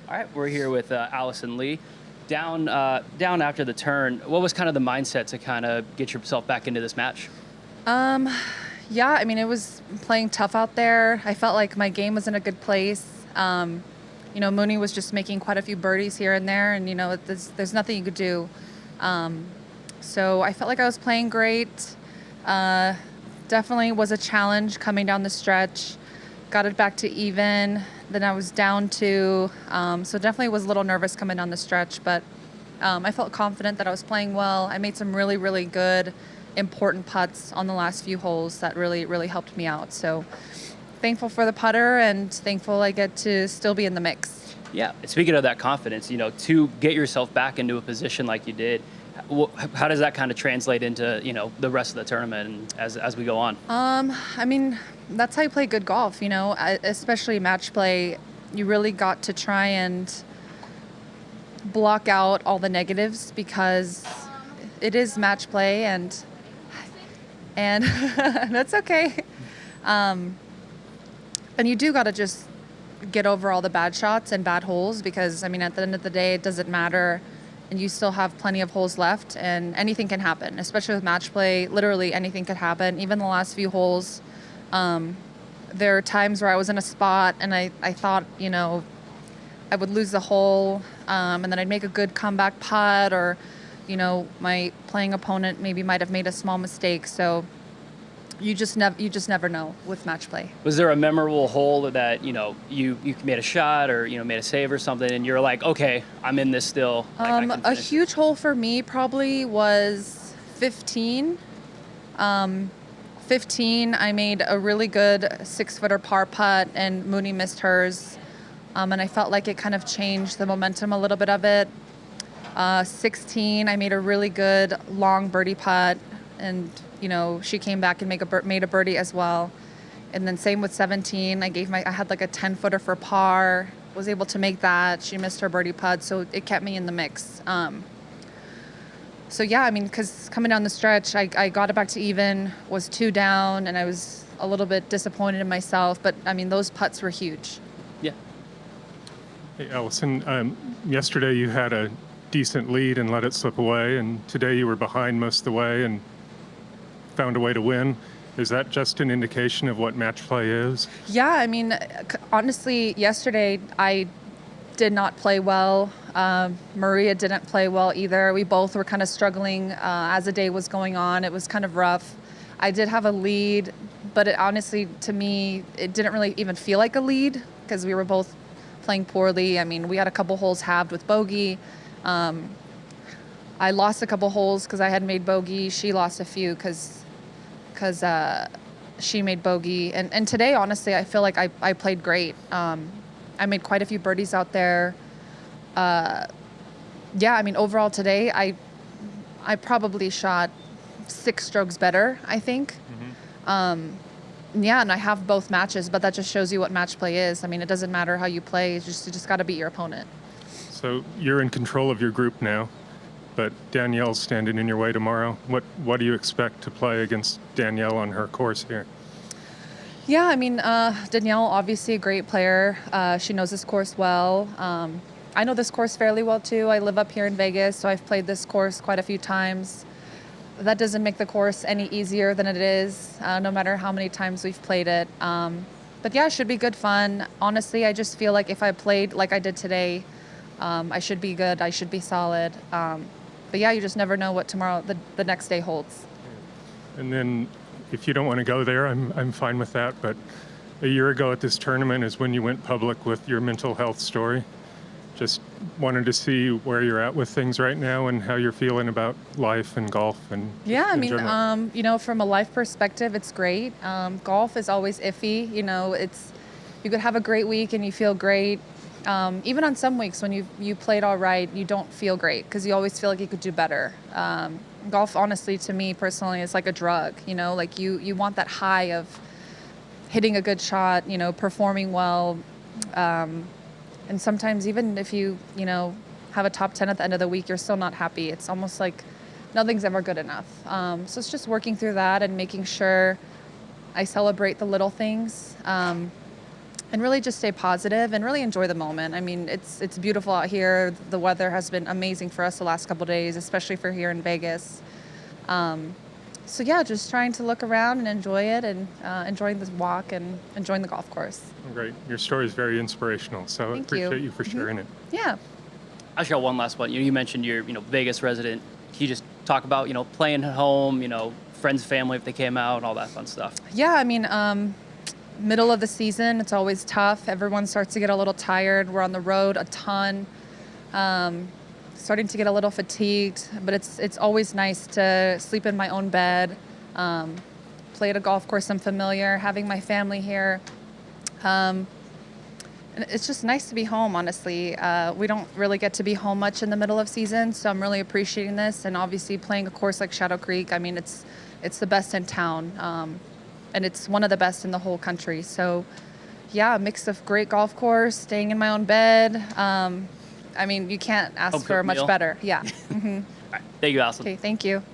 All right, we're here with Alison Lee. Down after the turn, what was kind of the mindset to kind of get yourself back into this match? Um, yeah, I mean, it was playing tough out there. I felt like my game was in a good place. Mooney was just making quite a few birdies here and there, and there's nothing you could do. So I felt like I was playing great. Definitely was a challenge coming down the stretch. Got it back to even. Then I was down to, so definitely was a little nervous coming down the stretch, but I felt confident that I was playing well. I made some really, really good, important putts on the last few holes that really, really helped me out. So thankful for the putter and thankful I get to still be in the mix. Yeah, speaking of that confidence, to get yourself back into a position like you did, how does that kind of translate into, the rest of the tournament and as we go on? I mean, that's how you play good golf, especially match play. You really got to try and block out all the negatives because it is match play and that's okay. And you do got to just get over all the bad shots and bad holes because, I mean, at the end of the day, it doesn't matter. And you still have plenty of holes left and anything can happen, especially with match play. Literally anything could happen. Even the last few holes, there are times where I was in a spot and I thought, I would lose the hole and then I'd make a good comeback putt or, my playing opponent maybe might have made a small mistake. So you just never know with match play. Was there a memorable hole that, you made a shot or, made a save or something and you're like, okay, I'm in this still. A huge hole for me probably was 15. 15, I made a really good 6-footer par putt and Mooney missed hers. And I felt like it kind of changed the momentum a little bit of it. 16, I made a really good long birdie putt and, she came back and made a birdie as well. And then same with 17, I had like a 10-footer for par, was able to make that. She missed her birdie putt, so it kept me in the mix. So yeah, I mean, because coming down the stretch, I got it back to even, was 2 down, and I was a little bit disappointed in myself. But I mean, those putts were huge. Yeah. Hey, Alison, yesterday you had a decent lead and let it slip away, and today you were behind most of the way and found a way to win. Is that just an indication of what match play is? Yeah, I mean, honestly, yesterday I did not play well. Maria didn't play well either. We both were kind of struggling as the day was going on. It was kind of rough. I did have a lead, but honestly, to me, it didn't really even feel like a lead because we were both playing poorly. I mean, we had a couple holes halved with bogey. I lost a couple holes because I had made bogey. She lost a few because she made bogey. And today, honestly, I feel like I played great. I made quite a few birdies out there. Yeah, I mean, overall today, I probably shot 6 strokes better, I think. Mm-hmm. Yeah, and I have both matches, but that just shows you what match play is. I mean, it doesn't matter how you play. You just got to beat your opponent. So you're in control of your group now, but Danielle's standing in your way tomorrow. What do you expect to play against Danielle on her course here? Yeah, I mean, Danielle, obviously a great player. She knows this course well. I know this course fairly well, too. I live up here in Vegas, so I've played this course quite a few times. That doesn't make the course any easier than it is, no matter how many times we've played it. But yeah, it should be good fun. Honestly, I just feel like if I played like I did today, I should be good. I should be solid. But yeah, you just never know what tomorrow, the next day holds. And then if you don't want to go there, I'm fine with that. But a year ago at this tournament is when you went public with your mental health story. Just wanted to see where you're at with things right now and how you're feeling about life and golf and yeah, I mean, general. from a life perspective, it's great. Golf is always iffy. You could have a great week and you feel great. Even on some weeks when you played all right, you don't feel great because you always feel like you could do better. Golf, honestly, to me personally, is like a drug. Like you want that high of hitting a good shot, performing well. And sometimes even if you have a top 10 at the end of the week, you're still not happy. It's almost like nothing's ever good enough. So it's just working through that and making sure I celebrate the little things. And and really just stay positive and really enjoy the moment. I mean, it's beautiful out here. The weather has been amazing for us the last couple of days, especially for here in Vegas. So yeah, just trying to look around and enjoy it, and enjoying this walk and enjoying the golf course. Great. Your story is very inspirational, so I Thank you. appreciate you for sharing it. Yeah. I just got one last one. You mentioned you're, Vegas resident. Can you just talk about, playing at home, friends, family, if they came out and all that fun stuff? Yeah, I mean, middle of the season, it's always tough. Everyone starts to get a little tired. We're on the road a ton. Starting to get a little fatigued, but it's always nice to sleep in my own bed, play at a golf course I'm familiar, having my family here. And it's just nice to be home, honestly. We don't really get to be home much in the middle of season, so I'm really appreciating this. And obviously playing a course like Shadow Creek, I mean, it's the best in town, and it's one of the best in the whole country. So yeah, a mix of great golf course, staying in my own bed. I mean, you can't ask Home for cooked much meal. better. Yeah. All right. Thank you, Alison. Okay, thank you.